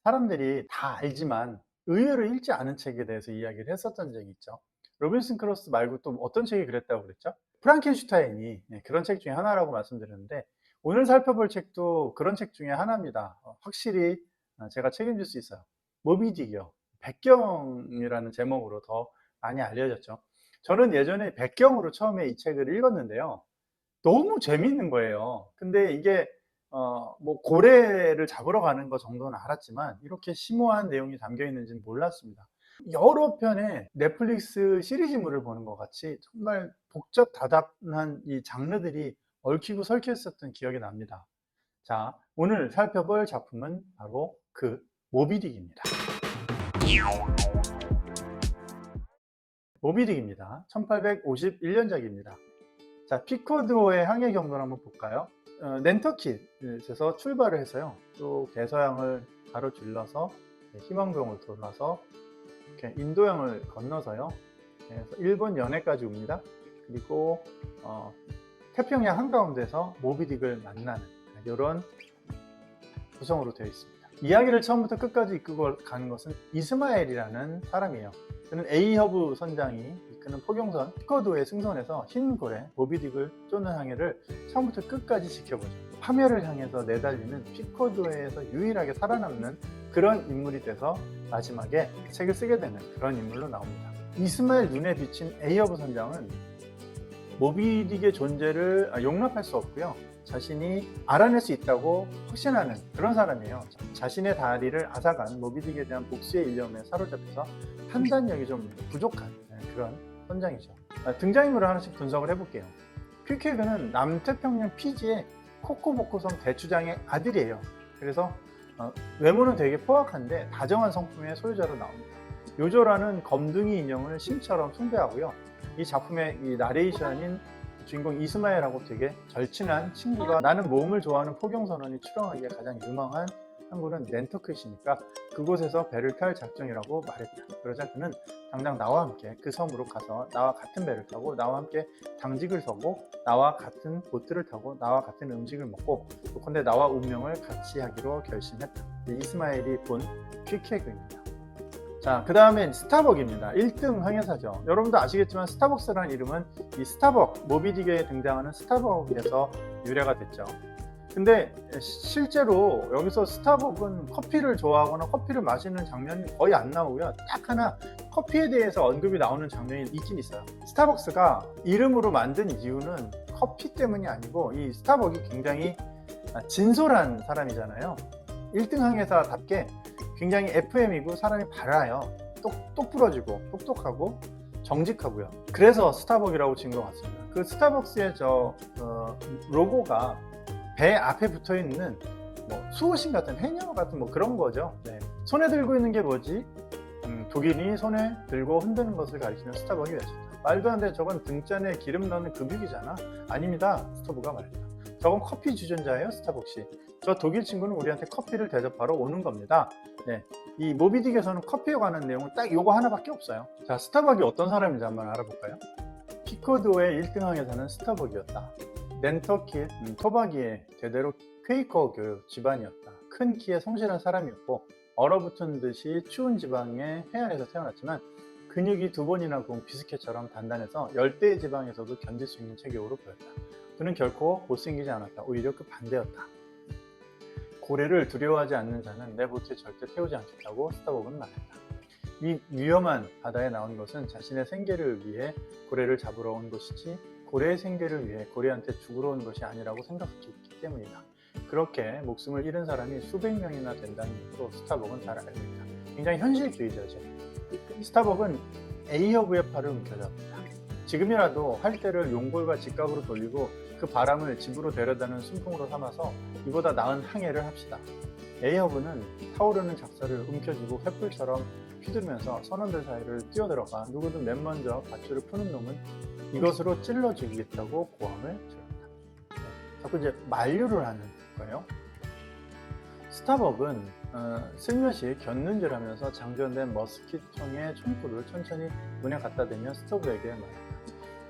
사람들이 다 알지만 의외로 읽지 않은 책에 대해서 이야기를 했었던 적이 있죠. 로빈슨 크루소 말고 또 어떤 책이 그랬다고 그랬죠? 프랑켄슈타인이 그런 책 중에 하나라고 말씀드렸는데, 오늘 살펴볼 책도 그런 책 중에 하나입니다. 확실히 제가 책임질 수 있어요. 모비딕이요. 백경이라는 제목으로 더 많이 알려졌죠. 저는 예전에 백경으로 처음에 이 책을 읽었는데요. 너무 재밌는 거예요. 근데 이게 뭐 고래를 잡으러 가는 거 정도는 알았지만 이렇게 심오한 내용이 담겨 있는지는 몰랐습니다. 여러 편의 넷플릭스 시리즈물을 보는 것 같이 정말 복잡다단한 이 장르들이 얽히고 설켜 있었던 기억이 납니다. 자, 오늘 살펴볼 작품은 바로 그 모비딕입니다. 모비딕입니다. 1851년작입니다. 자, 피코드호의 항해 경로를 한번 볼까요? 낸터킷에서 출발을 해서요, 또 대서양을 가로질러서 희망봉을 돌아서 이렇게 인도양을 건너서요, 그래서 일본 연해까지 옵니다. 그리고 태평양 한가운데서 모비딕을 만나는 이런 구성으로 되어 있습니다. 이야기를 처음부터 끝까지 이끌고 가는 것은 이스마엘이라는 사람이에요. 그는 에이허브 선장이 이끄는 포경선 피코드호에 승선해서 흰 고래 모비딕을 쫓는 항해를 처음부터 끝까지 지켜보죠. 파멸을 향해서 내달리는 피코드호에서 유일하게 살아남는 그런 인물이 돼서 마지막에 책을 쓰게 되는 그런 인물로 나옵니다. 이스마엘 눈에 비친 에이허브 선장은 모비딕의 존재를 용납할 수 없고요, 자신이 알아낼 수 있다고 확신하는 그런 사람이에요. 자신의 다리를 앗아간 모비딕에 대한 복수의 일념에 사로잡혀서 판단력이 좀 부족한 그런 선장이죠. 등장인물을 하나씩 분석을 해볼게요. 퀵해그는 남태평양 피지의 코코보코섬 대추장의 아들이에요. 그래서 외모는 되게 포악한데 다정한 성품의 소유자로 나옵니다. 요조라는 검둥이 인형을 신처럼 숭배하고요, 이 작품의 이 나레이션인 주인공 이스마엘하고 되게 절친한 친구가, 나는 모험을 좋아하는 포경선원이 출항하기에 가장 유망한 항구는 낸터킷이니까 그곳에서 배를 탈 작정이라고 말했다. 그러자 그는 당장 나와 함께 그 섬으로 가서 나와 같은 배를 타고 나와 함께 당직을 서고 나와 같은 보트를 타고 나와 같은 음식을 먹고 그런데 나와 운명을 같이 하기로 결심했다. 이스마엘이 본 퀵해그입니다. 자, 그 다음엔 스타벅입니다. 1등 항해사죠. 여러분도 아시겠지만 스타벅스라는 이름은 이 스타벅, 모비딕에 등장하는 스타벅에서 유래가 됐죠. 근데 실제로 여기서 스타벅은 커피를 좋아하거나 커피를 마시는 장면이 거의 안 나오고요, 딱 하나 커피에 대해서 언급이 나오는 장면이 있긴 있어요. 스타벅스가 이름으로 만든 이유는 커피 때문이 아니고, 이 스타벅이 굉장히 진솔한 사람이잖아요. 1등 항해사답게 굉장히 FM이고 사람이 밝아요. 똑부러지고 똑똑하고 정직하고요. 그래서 스타벅이라고 지은 것 같습니다. 그 스타벅스의 로고가 배 앞에 붙어 있는 수호신 같은 해녀 같은 그런 거죠. 네. 손에 들고 있는 게 뭐지? 독일이 손에 들고 흔드는 것을 가리키는 스타벅이 외쳤다. 말도 안 돼, 저건 등잔에 기름 넣는 금육이잖아. 아닙니다, 스타벅가 말했다. 저건 커피 주전자예요, 스타벅시. 저 독일 친구는 우리한테 커피를 대접하러 오는 겁니다. 네. 이 모비딕에서는 커피에 관한 내용은 딱 요거 하나밖에 없어요. 자, 스타벅이 어떤 사람인지 한번 알아볼까요? 피코드호의 1등 항해사는 스타벅이었다. 낸터킷 토바기의 대대로 퀘이커 교육 집안이었다. 큰 키에 성실한 사람이었고 얼어붙은 듯이 추운 지방의 해안에서 태어났지만 근육이 2번이나 구운 비스켓처럼 단단해서 열대 지방에서도 견딜 수 있는 체격으로 보였다. 그는 결코 못생기지 않았다. 오히려 그 반대였다. 고래를 두려워하지 않는 자는 내 보트에 절대 태우지 않겠다고 스타벅은 말했다. 이 위험한 바다에 나온 것은 자신의 생계를 위해 고래를 잡으러 온 것이지 고래의 생계를 위해 고래한테 죽으러 온 것이 아니라고 생각했기 때문이다. 그렇게 목숨을 잃은 사람이 수백 명이나 된다는 것도 스타벅은 잘 알고 있다. 굉장히 현실주의자죠. 스타벅은 에이허브의 팔을 움켜잡았다. 지금이라도 할 때를 용골과 직각으로 돌리고 그 바람을 집으로 데려다는 순풍으로 삼아서 이보다 나은 항해를 합시다. 에이허브는 타오르는 작사를 움켜쥐고 횃불처럼 휘두르면서 선원들 사이를 뛰어들어가 누구든 맨 먼저 밧줄을 푸는 놈은 이것으로 찔러 죽이겠다고 고함을 질렀다. 자꾸 이제 만류를 하는 거예요. 스타벅은 슬며시 곁눈질하면서 장전된 머스킷총의 총구를 천천히 문에 갖다 대며 스토브에게 말했다.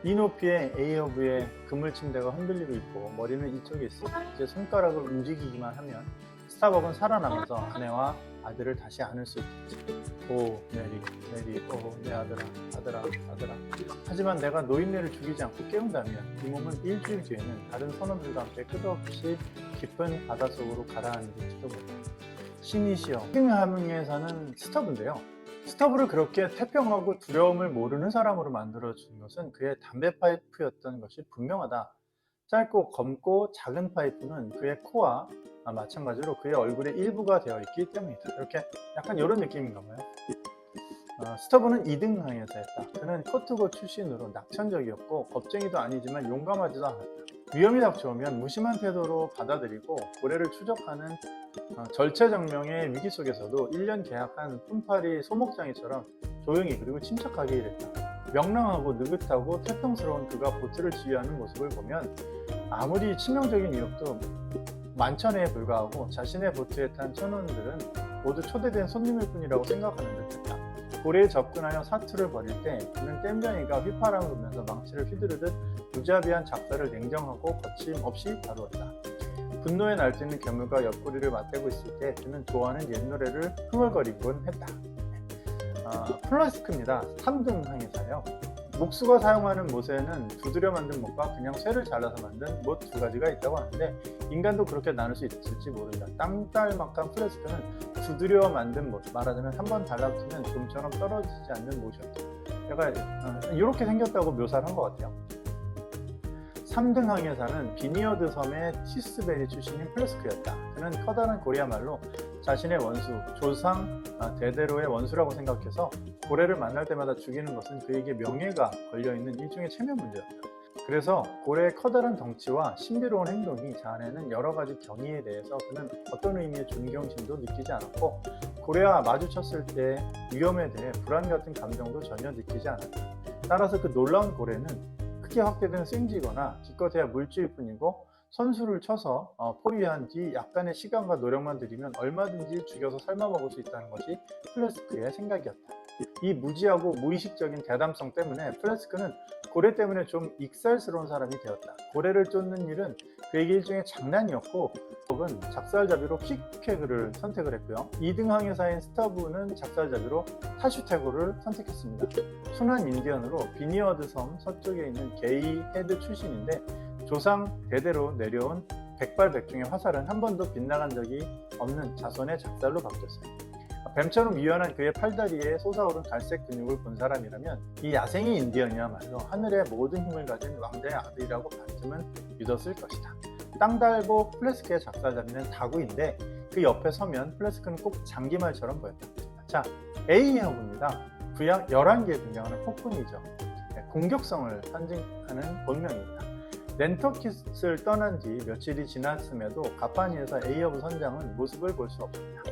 이 높이에 에이허브의 그물 침대가 흔들리고 있고 머리는 이쪽에 있어. 이제 손가락을 움직이기만 하면 스타벅은 살아나면서 아내와 아들을 다시 안을 수 있겠지. 오 메리 메리 오 내 아들아 아들아 아들아. 하지만 내가 노인네를 죽이지 않고 깨운다면 이 몸은 일주일 뒤에는 다른 선원들과 함께 끝없이 깊은 바닷속으로 가라앉을지도 몰라. 신이시여. 킹하밍에서는 스터브인데요. 스터브를 그렇게 태평하고 두려움을 모르는 사람으로 만들어준 것은 그의 담배 파이프였던 것이 분명하다. 짧고 검고 작은 파이프는 그의 코와 마찬가지로 그의 얼굴의 일부가 되어 있기 때문이다. 이렇게 약간 이런 느낌인가 봐요. 스터브는 2등 항해사였다. 그는 코트고 출신으로 낙천적이었고 겁쟁이도 아니지만 용감하지도 않았다. 위험이 닥쳐오면 무심한 태도로 받아들이고 고래를 추적하는 절체절명의 위기 속에서도 1년 계약한 품팔이 소목장이처럼 조용히 그리고 침착하게 일했다. 명랑하고 느긋하고 태평스러운 그가 보트를 지휘하는 모습을 보면 아무리 치명적인 위협도 만천에 불과하고 자신의 보트에 탄 천원들은 모두 초대된 손님일 뿐이라고 생각하는 듯했다. 고래에 접근하여 사투를 벌일 때 그는 땜장이가 휘파람을 불면서 망치를 휘두르듯 무자비한 작사를 냉정하고 거침없이 다루었다. 분노에 날뛰는 괴물과 옆구리를 맞대고 있을 때 그는 좋아하는 옛 노래를 흥얼거리곤 했다. 플라스크입니다. 3등 항해사예요. 목수가 사용하는 못에는 두드려 만든 못과 그냥 쇠를 잘라서 만든 못 두 가지가 있다고 하는데 인간도 그렇게 나눌 수 있을지 모른다. 땅딸막한 플라스크는 두드려 만든 못, 말하자면 한번 달라붙으면 좀처럼 떨어지지 않는 못이었다. 제가 이렇게 생겼다고 묘사를 한 것 같아요. 3등 항해사는 비니어드 섬의 티스베리 출신인 플래스크였다. 그는 커다란 고래야말로 자신의 원수, 조상 대대로의 원수라고 생각해서 고래를 만날 때마다 죽이는 것은 그에게 명예가 걸려있는 일종의 체면 문제였다. 그래서 고래의 커다란 덩치와 신비로운 행동이 자아내는 여러 가지 경의에 대해서 그는 어떤 의미의 존경심도 느끼지 않았고 고래와 마주쳤을 때 위험에 대해 불안 같은 감정도 전혀 느끼지 않았다. 따라서 그 놀라운 고래는 크게 확대된 생쥐거나 기껏해야 물쥐일 뿐이고 선수를 쳐서 포위한 뒤 약간의 시간과 노력만 들이면 얼마든지 죽여서 삶아먹을 수 있다는 것이 플래스크의 생각이었다. 이 무지하고 무의식적인 대담성 때문에 플래스크는 고래 때문에 좀 익살스러운 사람이 되었다. 고래를 쫓는 일은 그에게 일종의 장난이었고 혹은 작살잡이로 킥태그를 선택을 했고요. 2등 항해사인 스터브는 작살잡이로 타슈태그를 선택했습니다. 순한 인디언으로 비니어드 섬 서쪽에 있는 게이 헤드 출신인데 조상 대대로 내려온 백발백중의 화살은 한 번도 빗나간 적이 없는 자손의 작살로 바뀌었어요. 뱀처럼 유연한 그의 팔다리에 솟아오른 갈색 근육을 본 사람이라면 이 야생의 인디언이야말로 하늘의 모든 힘을 가진 왕자의 아들이라고 반쯤은 믿었을 것이다. 땅달보 플래스크의 작살잡이는 다구인데 그 옆에 서면 플래스크는 꼭 장기말처럼 보였다. 자, A하고입니다. 구약 11개에 등장하는 폭군이죠. 공격성을 상징하는 본명입니다. 낸터킷을 떠난 뒤 며칠이 지났음에도 가파니에서 A허브 선장은 모습을 볼 수 없습니다.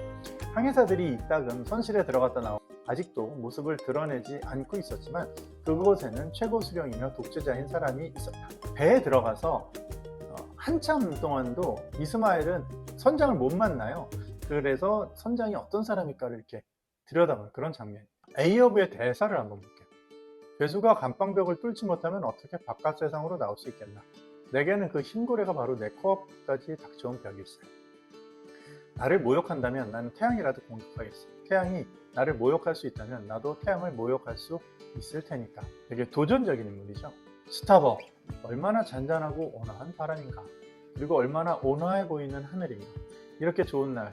항해사들이 이따금 선실에 들어갔다 나오고 아직도 모습을 드러내지 않고 있었지만 그곳에는 최고 수령이며 독재자인 사람이 있었다. 배에 들어가서 한참 동안도 이스마엘은 선장을 못 만나요. 그래서 선장이 어떤 사람일까를 이렇게 들여다보는 그런 장면입니다. A허브의 대사를 한번 볼게요. 괴수가 감방벽을 뚫지 못하면 어떻게 바깥 세상으로 나올 수 있겠나. 내게는 그 흰고래가 바로 내 코앞까지 닥쳐온 벽일세. 나를 모욕한다면 나는 태양이라도 공격하겠어. 태양이 나를 모욕할 수 있다면 나도 태양을 모욕할 수 있을 테니까. 되게 도전적인 인물이죠. 스타버, 얼마나 잔잔하고 온화한 바람인가. 그리고 얼마나 온화해 보이는 하늘인가. 이렇게 좋은 날,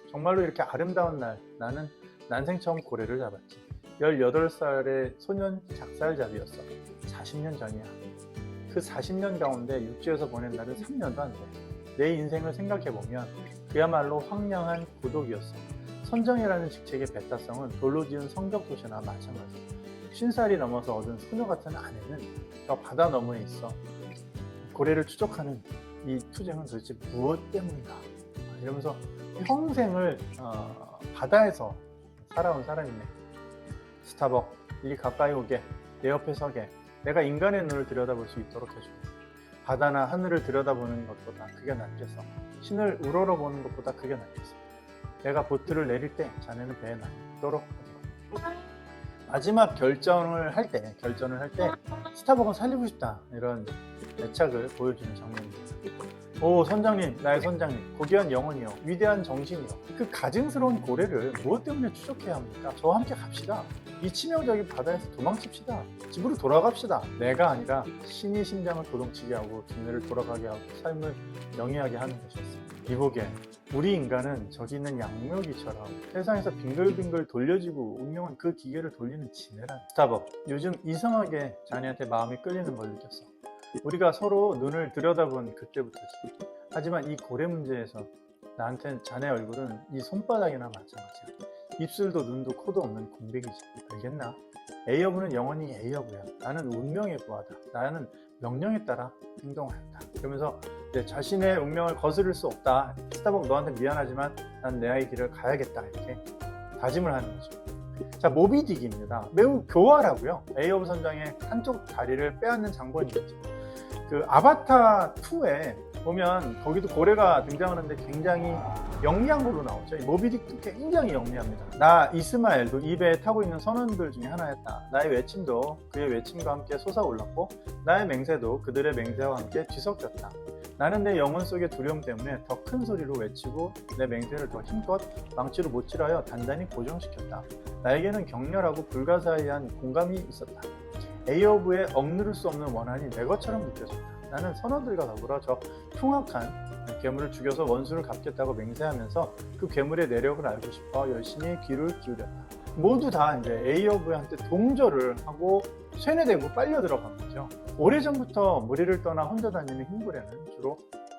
정말로 이렇게 아름다운 날, 나는 난생 처음 고래를 잡았지. 18살의 소년 작살잡이였어. 40년 전이야. 그 40년 가운데 육지에서 보낸 날은 3년도 안 돼. 내 인생을 생각해보면 그야말로 황량한 고독이었어. 선정이라는 직책의 배타성은 돌로 지은 성벽도시나 마찬가지. 50살이 넘어서 얻은 소녀 같은 아내는 저 바다 너머에 있어. 고래를 추적하는 이 투쟁은 도대체 무엇 때문인가? 이러면서 평생을 바다에서 살아온 사람이네. 스타벅, 이리 가까이 오게, 내 옆에 서게, 내가 인간의 눈을 들여다볼 수 있도록 해주게. 바다나 하늘을 들여다보는 것보다 그게 낫겠어. 신을 우러러보는 것보다 그게 낫겠어. 내가 보트를 내릴 때 자네는 배에 낫도록 하도록. 마지막 결전을 할 때 스타벅은 살리고 싶다 이런 애착을 보여주는 장면입니다. 오 선장님, 나의 선장님, 고귀한 영혼이여, 위대한 정신이여, 그 가증스러운 고래를 무엇 때문에 추적해야 합니까? 저와 함께 갑시다. 이 치명적인 바다에서 도망칩시다. 집으로 돌아갑시다. 내가 아니라 신이 심장을 도동치게 하고 두뇌를 돌아가게 하고 삶을 영위하게 하는 것이었습니다. 이보게, 우리 인간은 저기 있는 양묘기처럼 세상에서 빙글빙글 돌려지고 운명은 그 기계를 돌리는 지네란. 스타벅, 요즘 이상하게 자네한테 마음이 끌리는 걸 느꼈어. 우리가 서로 눈을 들여다본 그때부터지. 하지만 이 고래 문제에서 나한텐 자네 얼굴은 이 손바닥이나 마찬가지야. 입술도 눈도 코도 없는 공백이지. 알겠나? A여부는 영원히 A여부야. 나는 운명의 부하다. 나는 명령에 따라 행동하였다. 그러면서 이제 자신의 운명을 거스를 수 없다. 스타벅, 너한테 미안하지만 난 내 아이 길을 가야겠다. 이렇게 다짐을 하는 거죠. 자, 모비딕입니다. 매우 교활하고요. A여부 선장의 한쪽 다리를 빼앗는 장본인 거죠. 그 아바타 2에 보면 거기도 고래가 등장하는데 굉장히 영리한 걸로 나오죠. 모비딕도 굉장히 영리합니다. 나 이스마엘도 이 배에 타고 있는 선원들 중에 하나였다. 나의 외침도 그의 외침과 함께 솟아올랐고 나의 맹세도 그들의 맹세와 함께 뒤섞였다. 나는 내 영혼 속의 두려움 때문에 더 큰 소리로 외치고 내 맹세를 더 힘껏 망치로 못질하여 단단히 고정시켰다. 나에게는 격렬하고 불가사의한 공감이 있었다. A여부의 억누를 수 없는 원한이 내 것처럼 느껴졌다. 나는 선원들과 더불어 저 흉악한 괴물을 죽여서 원수를 갚겠다고 맹세하면서 그 괴물의 내력을 알고 싶어 열심히 귀를 기울였다. 모두 다 이제 A여부한테 동조를 하고 쇠뇌되고 빨려 들어간 거죠. 오래전부터 무리를 떠나 혼자 다니는 흰고래는 주로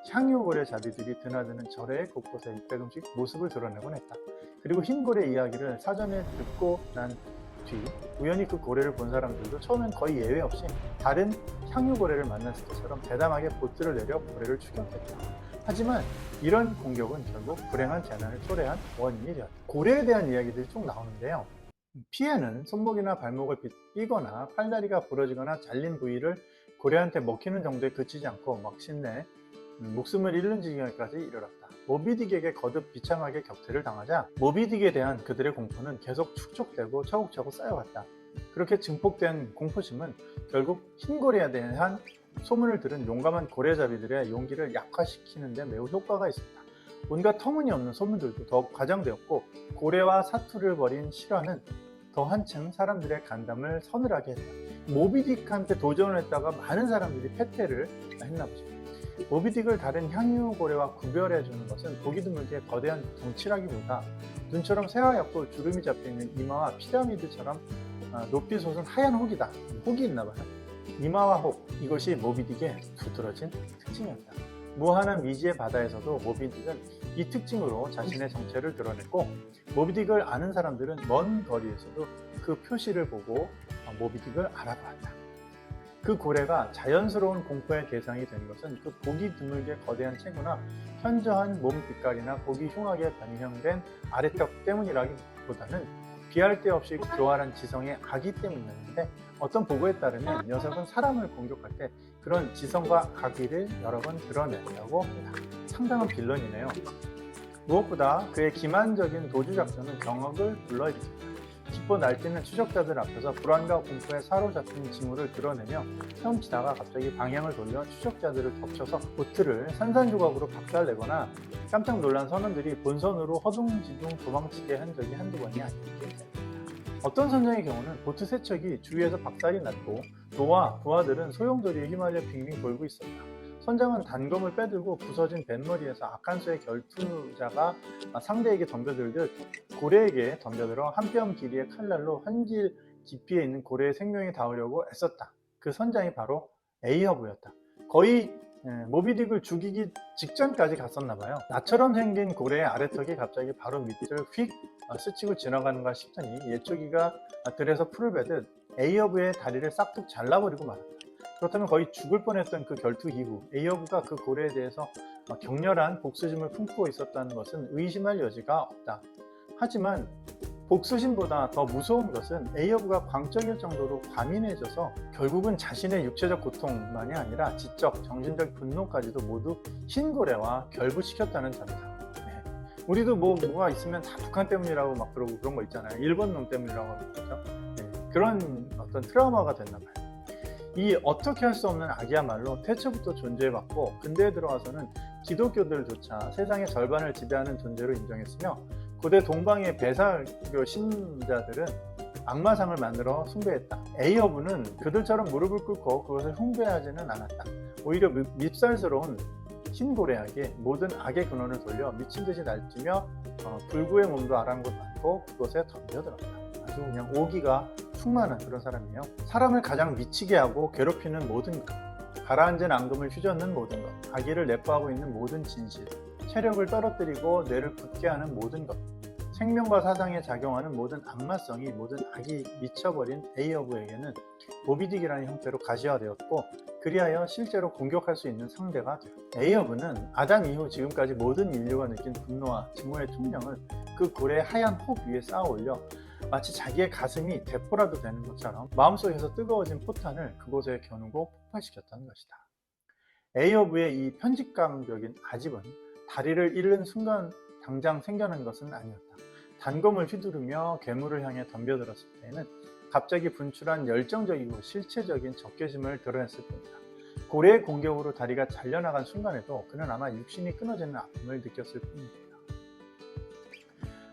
향유고래 자비들이 드나드는 절의 곳곳에 조금씩 모습을 드러내곤 했다. 그리고 흰고래 이야기를 사전에 듣고 난 뒤 우연히 그 고래를 본 사람들도 처음엔 거의 예외 없이 다른 향유고래를 만났을 때처럼 대담하게 보트를 내려 고래를 추격했다. 하지만 이런 공격은 결국 불행한 재난을 초래한 원인이 되었다. 고래에 대한 이야기들이 쭉 나오는데요. 피해는 손목이나 발목을 삐거나 팔다리가 부러지거나 잘린 부위를 고래한테 먹히는 정도에 그치지 않고 막신내 목숨을 잃는 지경까지 이르렀다. 모비딕에게 거듭 비참하게 격퇴를 당하자 모비딕에 대한 그들의 공포는 계속 축적되고 차곡차곡 쌓여갔다. 그렇게 증폭된 공포심은 결국 흰고래에 대한 소문을 들은 용감한 고래잡이들의 용기를 약화시키는 데 매우 효과가 있었다. 온갖 터무니없는 소문들도 더욱 과장되었고 고래와 사투를 벌인 실화는 더 한층 사람들의 간담을 서늘하게 했다. 모비딕한테 도전을 했다가 많은 사람들이 패퇴를 했나 보죠. 모비딕을 다른 향유고래와 구별해주는 것은 보기 드물게 거대한 덩치라기보다 눈처럼 새하얗고 주름이 잡혀있는 이마와 피라미드처럼 높이 솟은 하얀 혹이다. 혹이 있나봐요. 이마와 혹, 이것이 모비딕의 두드러진 특징이었다. 무한한 미지의 바다에서도 모비딕은 이 특징으로 자신의 정체를 드러냈고 모비딕을 아는 사람들은 먼 거리에서도 그 표시를 보고 모비딕을 알아보았다. 그 고래가 자연스러운 공포의 대상이 된 것은 그 보기 드물게 거대한 체구나 현저한 몸 빛깔이나 보기 흉하게 변형된 아래턱 때문이라기보다는 비할 데 없이 교활한 지성의 악이 때문이었는데 어떤 보고에 따르면 녀석은 사람을 공격할 때 그런 지성과 악의를 여러 번 드러낸다고 합니다. 상당한 빌런이네요. 무엇보다 그의 기만적인 도주 작전은 경악을 불러일으켰다. 기뻐 날뛰는 추적자들 앞에서 불안과 공포에 사로잡힌 징후를 드러내며 헤엄치다가 갑자기 방향을 돌려 추적자들을 덮쳐서 보트를 산산조각으로 박살내거나 깜짝 놀란 선원들이 본선으로 허둥지둥 도망치게 한 적이 한두 번이 아니었기 때문입니다. 어떤 선장의 경우는 보트 세 척이 주위에서 박살이 났고 노와 부하들은 소용돌이에 휘말려 빙빙 돌고 있었다. 선장은 단검을 빼들고 부서진 뱃머리에서 악한 수의 결투자가 상대에게 덤벼들듯 고래에게 덤벼들어 한 뼘 길이의 칼날로 한길 깊이에 있는 고래의 생명에 닿으려고 애썼다. 그 선장이 바로 A여부였다. 거의 모비딕을 죽이기 직전까지 갔었나봐요. 나처럼 생긴 고래의 아래턱이 갑자기 바로 밑을 휙 스치고 지나가는가 싶더니 예초기가 들에서 풀을 베듯 A여부의 다리를 싹둑 잘라버리고 말았다. 그렇다면 거의 죽을 뻔했던 그 결투 이후 A여부가 그 고래에 대해서 격렬한 복수심을 품고 있었다는 것은 의심할 여지가 없다. 하지만 복수심보다 더 무서운 것은 A여부가 광적일 정도로 과민해져서 결국은 자신의 육체적 고통만이 아니라 지적, 정신적 분노까지도 모두 흰고래와 결부시켰다는 점이다. 네. 우리도 뭐가 있으면 다 북한 때문이라고 막 그러고 그런 거 있잖아요. 일본 놈 때문이라고 그러죠. 네. 그런 어떤 트라우마가 됐나 봐요. 이 어떻게 할 수 없는 악이야말로 태초부터 존재해왔고 근대에 들어와서는 기독교들조차 세상의 절반을 지배하는 존재로 인정했으며 고대 동방의 배사교 신자들은 악마상을 만들어 숭배했다. 에이어브는 그들처럼 무릎을 꿇고 그것을 숭배하지는 않았다. 오히려 밉살스러운 흰고래에게 모든 악의 근원을 돌려 미친듯이 날뛰며 불구의 몸도 아랑곳 그것에 덤벼들었다. 아주 그냥 오기가 충만한 그런 사람이에요. 사람을 가장 미치게 하고 괴롭히는 모든 것, 가라앉은 앙금을 휘젓는 모든 것, 악의를 내포하고 있는 모든 진실, 체력을 떨어뜨리고 뇌를 굳게 하는 모든 것, 생명과 사상에 작용하는 모든 악마성이 모든 악이 미쳐버린 에이어브에게는 모비딕이라는 형태로 가시화되었고 그리하여 실제로 공격할 수 있는 상대가 되었다. 에이어브는 아담 이후 지금까지 모든 인류가 느낀 분노와 증오의 총량을 그 고래의 하얀 혹 위에 쌓아 올려 마치 자기의 가슴이 대포라도 되는 것처럼 마음속에서 뜨거워진 포탄을 그곳에 겨누고 폭발시켰다는 것이다. 에이어브의 이 편집감적인 아집은 다리를 잃는 순간 당장 생겨난 것은 아니었다. 단검을 휘두르며 괴물을 향해 덤벼들었을 때에는 갑자기 분출한 열정적이고 실체적인 적개심을 드러냈을 뿐이다. 고래의 공격으로 다리가 잘려나간 순간에도 그는 아마 육신이 끊어지는 아픔을 느꼈을 뿐입니다.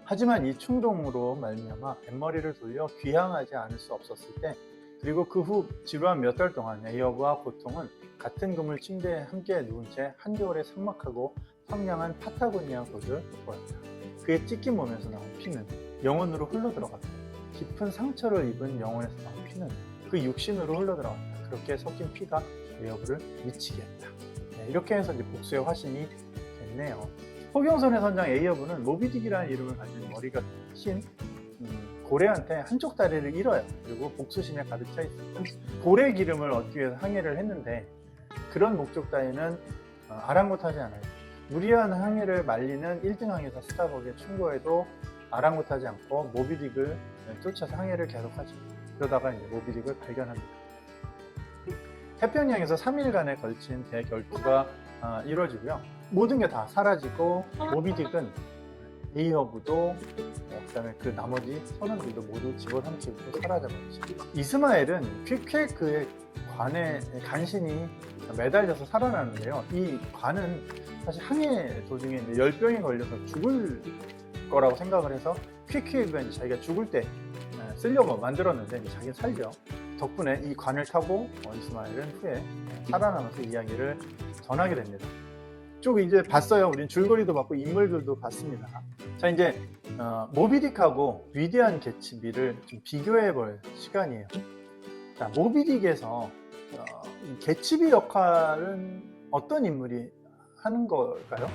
하지만 이 충동으로 말미암아 뱃머리를 돌려 귀향하지 않을 수 없었을 때 그리고 그 후 지루한 몇 달 동안 에이어브와 고통은 같은 그물 침대에 함께 누운 채 한겨울에 삭막하고 황량한 파타고니아 곳을 보았다. 그의 찢긴 몸에서 나온 피는 영혼으로 흘러들어갔고 깊은 상처를 입은 영혼에서 나온 피는 그 육신으로 흘러들어갔다. 그렇게 섞인 피가 에이어브를 미치게 했다. 네, 이렇게 해서 이제 복수의 화신이 됐네요. 포경선의 선장 에이어브는 모비딕이라는 이름을 가진 머리가 흰 고래한테 한쪽 다리를 잃어요. 그리고 복수심에 가득 차 있습니다. 고래 기름을 얻기 위해서 항해를 했는데 그런 목적 따위는 아랑곳하지 않아요. 무리한 항해를 말리는 1등 항해사 스타벅에 충고해도 아랑곳하지 않고 모비딕을 쫓아서 항해를 계속하죠. 그러다가 이제 모비딕을 발견합니다. 태평양에서 3일간에 걸친 대결투가 이루어지고요. 모든 게 다 사라지고 모비딕은 에이어브도 그다음에 그 나머지 선원들도 모두 집어삼키고 사라져버리죠. 이스마엘은 퀵퀘크의 관에 간신히 매달려서 살아나는데요. 이 관은 사실 항해 도중에 이제 열병에 걸려서 죽을 거라고 생각을 해서 퀵퀘크가 자기가 죽을 때 쓰려고 만들었는데 자기는 살죠. 덕분에 이 관을 타고 이스마엘은 후에 살아남아서 이야기를 전하게 됩니다. 쭉 이제 봤어요. 우린 줄거리도 봤고 인물들도 봤습니다. 자, 이제 모비딕하고 위대한 개츠비를 좀 비교해 볼 시간이에요. 자, 모비딕에서 이 개츠비 역할은 어떤 인물이 하는 걸까요?